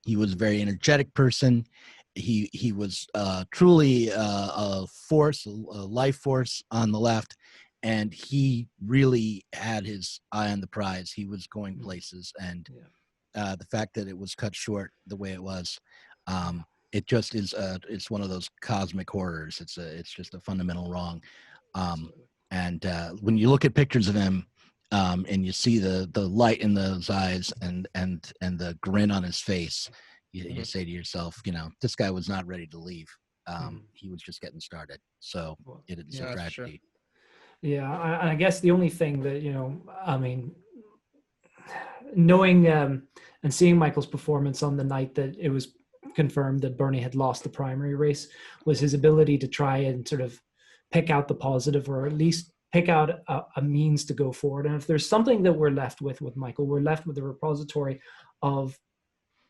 He was a very energetic person. He was truly a force, a life force on the left. And he really had his eye on the prize. He was going places, and the fact that it was cut short the way it was, it just is. It's one of those cosmic horrors. It's just a fundamental wrong. And when you look at pictures of him, and you see the light in those eyes and the grin on his face, you say to yourself, this guy was not ready to leave. He was just getting started. So it's a tragedy. Sure. Yeah, I guess the only thing that, knowing and seeing Michael's performance on the night that it was confirmed that Bernie had lost the primary race was his ability to try and sort of pick out the positive, or at least pick out a means to go forward. And if there's something that we're left with Michael, we're left with a repository of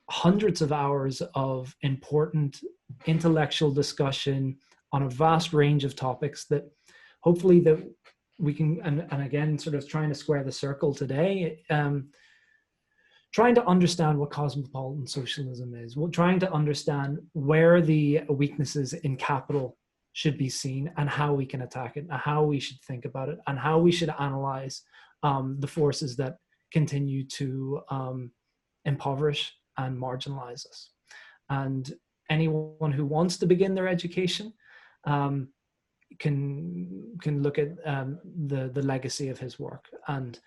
hundreds of hours of important intellectual discussion on a vast range of topics that hopefully that we can, and again, sort of trying to square the circle today, trying to understand what cosmopolitan socialism is, trying to understand where the weaknesses in capital should be seen and how we can attack it, and how we should think about it, and how we should analyze the forces that continue to impoverish and marginalize us. And anyone who wants to begin their education can look at the legacy of his work. And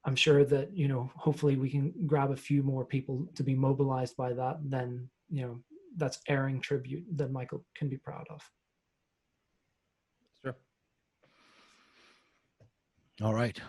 I'm sure that, hopefully we can grab a few more people to be mobilized by that. Then, that's airing tribute that Michael can be proud of. Sure. All right.